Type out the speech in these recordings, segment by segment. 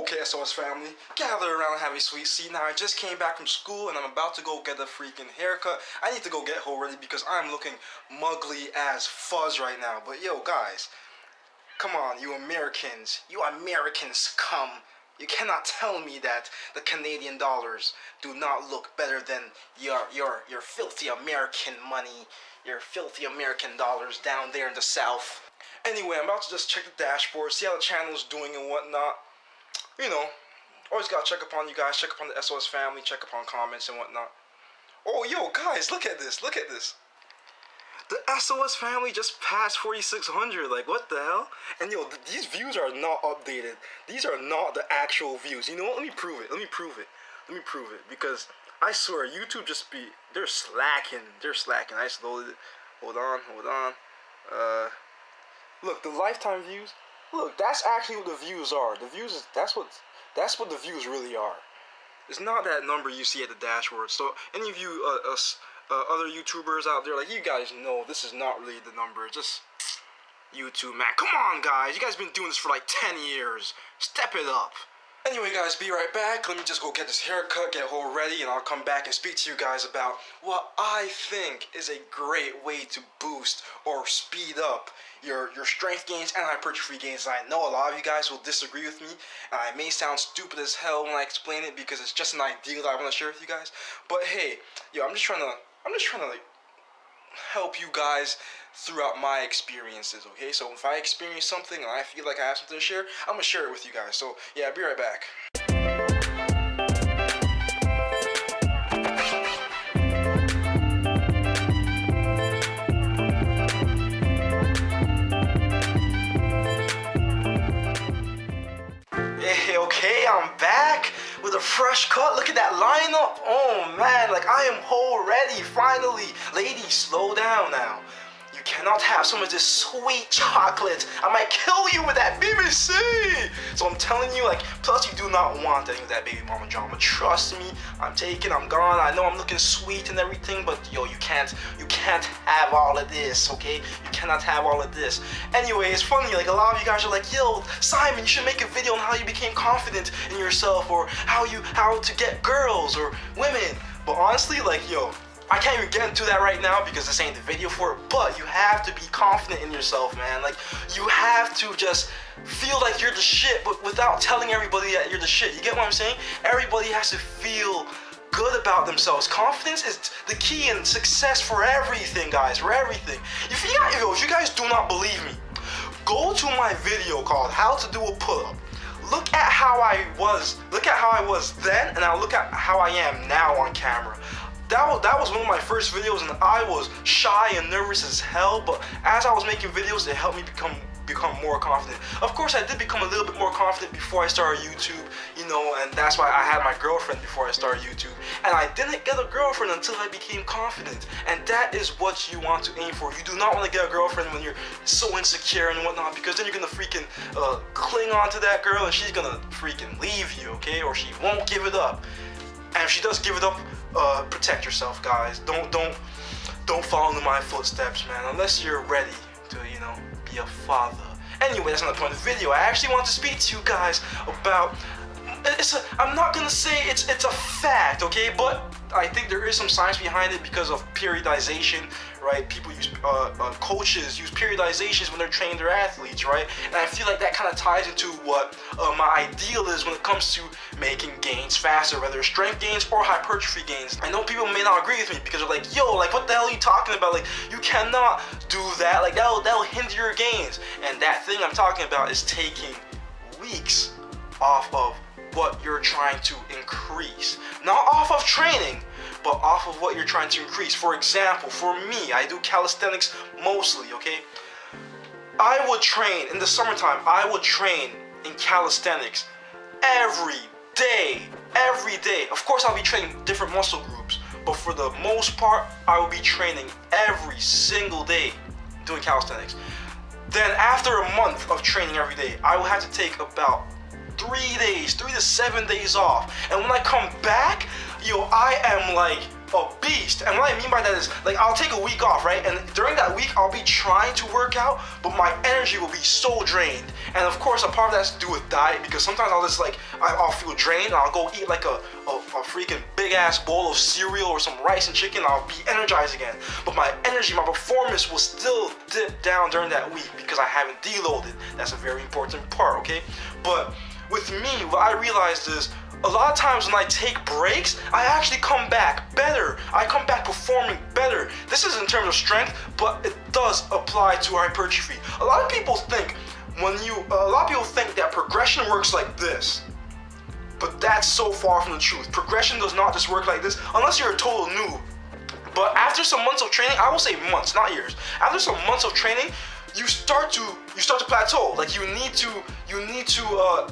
Okay, SOS family, gather around and have a sweet seat. Now, I just came back from school and I'm about to go get a freaking haircut. I need to go get her ready because I'm looking muggly as fuzz right now. But yo, guys, come on, you Americans, come. You cannot tell me that the Canadian dollars do not look better than your filthy American money, your filthy American dollars down there in the South. Anyway, I'm about to just check the dashboard, see how the channel's doing and whatnot. You know, always gotta check upon you guys, check upon the SOS family, check upon comments and whatnot. Oh, yo, guys, look at this, look at this. The SOS family just passed 4,600, like, what the hell? And yo, these views are not updated. These are not the actual views. You know what, let me prove it, because I swear, YouTube just they're slacking. I just loaded it. Hold on. Look, the lifetime views. Look, that's actually what the views are. The views that's what the views really are. It's not that number you see at the dashboard. So any of you other YouTubers out there, like, you guys know this is not really the number. Just YouTube, man. Come on, guys. You guys been doing this for like 10 years. Step it up. Anyway, guys, be right back. Let me just go get this haircut, get all ready, and I'll come back and speak to you guys about what I think is a great way to boost or speed up your strength gains and hypertrophy gains. I know a lot of you guys will disagree with me, and I may sound stupid as hell when I explain it because it's just an idea that I want to share with you guys. But hey, yo, I'm just trying to like help you guys throughout my experiences, okay? So if I experience something and I feel like I have something to share, I'm gonna share it with you guys. So yeah, I'll be right back. Hey, okay, I'm back with a fresh cut. Look at that lineup. Oh man, like, I am whole ready, finally. Ladies, slow down now. You cannot have some of this sweet chocolate. I might kill you with that BBC. So I'm telling you, like, plus you do not want any of that baby mama drama. Trust me, I'm gone. I know I'm looking sweet and everything, but yo, you can't have all of this, okay? You cannot have all of this. Anyway, it's funny, like, a lot of you guys are like, yo, Simon, you should make a video on how you became confident in yourself, or how to get girls or women. But honestly, like, yo, I can't even get into that right now because this ain't the video for it, but you have to be confident in yourself, man. Like, you have to just feel like you're the shit, but without telling everybody that you're the shit. You get what I'm saying? Everybody has to feel good about themselves. Confidence is the key in success for everything, guys, for everything. If you guys do not believe me, go to my video called How to Do a Pull-Up. Look at how I was then, and now look at how I am now on camera. That was one of my first videos, and I was shy and nervous as hell, but as I was making videos, it helped me become more confident. Of course, I did become a little bit more confident before I started YouTube, you know, and that's why I had my girlfriend before I started YouTube. And I didn't get a girlfriend until I became confident, and that is what you want to aim for. You do not want to get a girlfriend when you're so insecure and whatnot, because then you're gonna freaking cling on to that girl, and she's gonna freaking leave you, okay? Or she won't give it up. And if she does give it up, protect yourself, guys. Don't follow in my footsteps, man, unless you're ready to, you know, be a father. Anyway, that's not the point of the video. I actually want to speak to you guys about, I'm not gonna say it's a fact, okay, but I think there is some science behind it because of periodization, right? People use, coaches use periodizations when they're training their athletes, right? And I feel like that kind of ties into what my ideal is when it comes to making gains faster, whether it's strength gains or hypertrophy gains. I know people may not agree with me because they're like, yo, like, what the hell are you talking about? Like, you cannot do that. Like, that'll hinder your gains. And that thing I'm talking about is taking weeks off of what you're trying to increase. Not off of training, but off of what you're trying to increase. For example, for me, I do calisthenics mostly, okay? I would train, in the summertime, I would train in calisthenics every day. Of course, I'll be training different muscle groups, but for the most part, I will be training every single day doing calisthenics. Then after a month of training every day, I will have to take about 3 to 7 days off. And when I come back, yo, I am like a beast. And what I mean by that is, like, I'll take a week off, right? And during that week, I'll be trying to work out, but my energy will be so drained. And of course, a part of that has to do with diet, because sometimes I'll just like, I'll feel drained, and I'll go eat like a freaking big ass bowl of cereal or some rice and chicken, and I'll be energized again. But my energy, my performance will still dip down during that week because I haven't deloaded. That's a very important part, okay? But with me, what I realized is, a lot of times when I take breaks, I actually come back better. I come back performing better. This is in terms of strength, but it does apply to hypertrophy. A lot of people think that progression works like this, but that's so far from the truth. Progression does not just work like this unless you're a total noob. But after some months of training, I will say months, not years. After some months of training, you start to plateau. Like you need to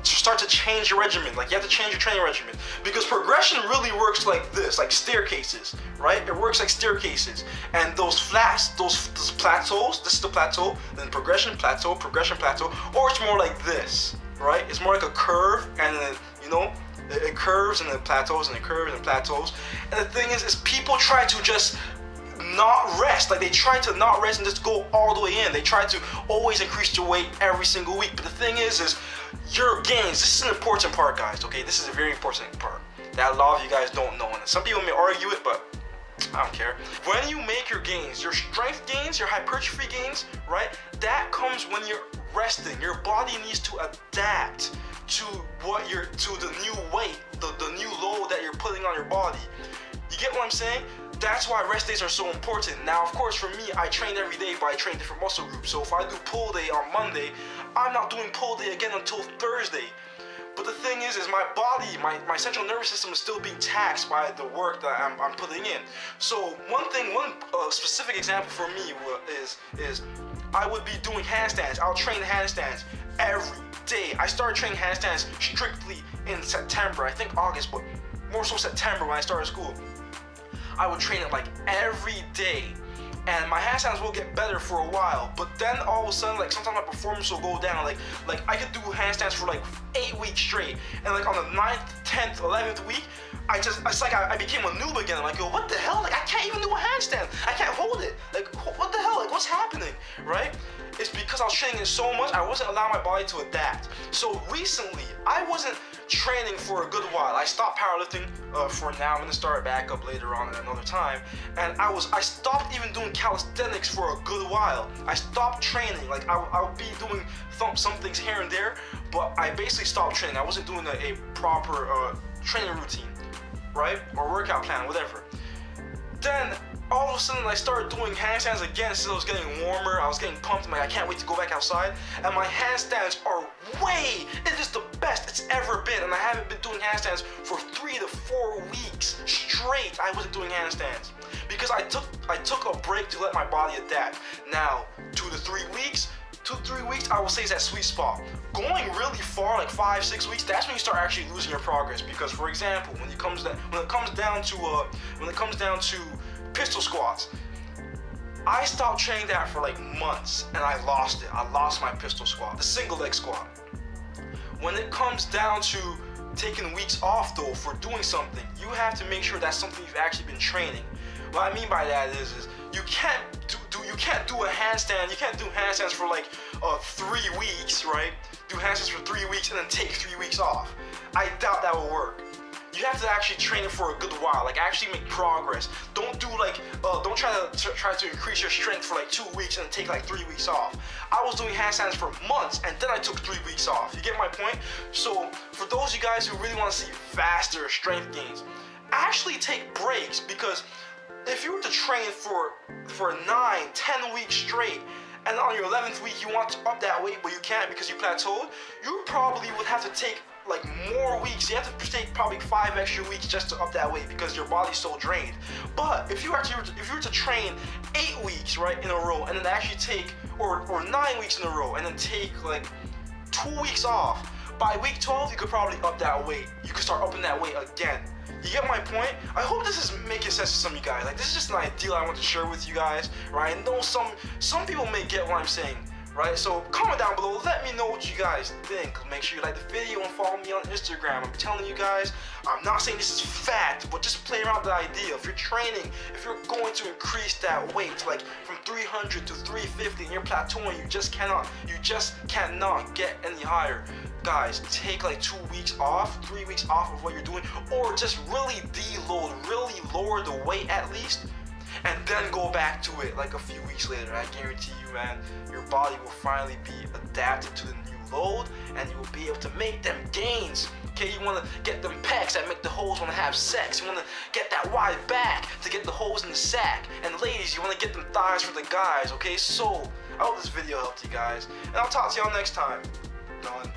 start to change your regimen. Like you have to change your training regimen, because progression really works like this, like staircases, right? It works like staircases, and those flats, those plateaus. This is the plateau, then progression, plateau, or it's more like this, right? It's more like a curve, and then it curves and then plateaus and it curves and plateaus. And the thing is people try to just not rest. Like they try to not rest and just go all the way in. They try to always increase your weight every single week. But the thing is your gains. This is an important part, guys. Okay, this is a very important part that a lot of you guys don't know. And some people may argue it, but I don't care. When you make your gains, your strength gains, your hypertrophy gains, right? That comes when you're resting. Your body needs to adapt to the new weight, the new load that you're putting on your body. You get what I'm saying? That's why rest days are so important. Now, of course, for me, I train every day, but I train different muscle groups. So if I do pull day on Monday, I'm not doing pull day again until Thursday. But the thing is my body, my central nervous system is still being taxed by the work that I'm putting in. So one specific example for me is I would be doing handstands. I'll train handstands every day. I started training handstands strictly in September, I think August, but more so September when I started school. I would train it like every day, and my handstands will get better for a while, but then all of a sudden, like sometimes my performance will go down. Like I could do handstands for like 8 weeks straight, and like on the 9th, 10th, 11th week, it's like I became a noob again. I'm like, yo, what the hell? Like I can't even do a handstand. I can't hold it. Like what the hell? Like what's happening, right? It's because I was training it so much, I wasn't allowing my body to adapt. So recently, I wasn't training for a good while. I stopped powerlifting for now. I'm gonna start back up later on at another time. And I stopped even doing calisthenics for a good while. I stopped training. Like I would be doing some things here and there, but I basically stopped training. I wasn't doing a proper training routine, right? Or workout plan, whatever. Then all of a sudden I started doing handstands again since it was getting warmer. I was getting pumped. I'm like, I can't wait to go back outside. And my handstands are it is the best it's ever been. And I haven't been doing handstands for 3 to 4 weeks straight. I wasn't doing handstands because I took a break to let my body adapt. Now, 2 to 3 weeks, I will say is that sweet spot. Going really far, like 5-6 weeks, that's when you start actually losing your progress. Because, for example, when it comes down to pistol squats, I stopped training that for like months, and I lost it. I lost my pistol squat, the single leg squat. When it comes down to taking weeks off, though, for doing something, you have to make sure that's something you've actually been training. What I mean by that is you can't do a handstand. You can't do handstands for like 3 weeks, right? Do handstands for 3 weeks and then take 3 weeks off. I doubt that will work. You have to actually train it for a good while, like actually make progress. Don't do don't try to increase your strength for like 2 weeks and then take like 3 weeks off. I was doing handstands for months and then I took 3 weeks off. You get my point? So for those of you guys who really want to see faster strength gains, actually take breaks, because if you were to train for 9-10 weeks straight, and on your 11th week you want to up that weight but you can't because you plateaued, you probably would have to take like more weeks. You have to take probably 5 extra weeks just to up that weight because your body's so drained. But if you were to train 8 weeks right in a row and then actually take or 9 weeks in a row and then take like 2 weeks off, by week 12 you could probably up that weight. You could start upping that weight again. You get my point? I hope this is making sense to some of you guys. Like, this is just an ideal I want to share with you guys, right? I know some people may get what I'm saying, right? So comment down below, let me know what you guys think. Make sure you like the video and follow me on Instagram. I'm telling you guys, I'm not saying this is fact, but just play around with the idea. If you're training, if you're going to increase that weight to like from 300 to 350 and you're plateauing, you just cannot get any higher. Guys, take like 2 weeks off, 3 weeks off of what you're doing, or just really deload, really lower the weight at least, and then go back to it like a few weeks later. I guarantee you, man, your body will finally be adapted to the new load, and you will be able to make them gains. Okay, you want to get them pecs that make the hoes want to have sex. You want to get that wide back to get the hoes in the sack. And ladies, you want to get them thighs for the guys. Okay, so I hope this video helped you guys, and I'll talk to y'all next time. Done.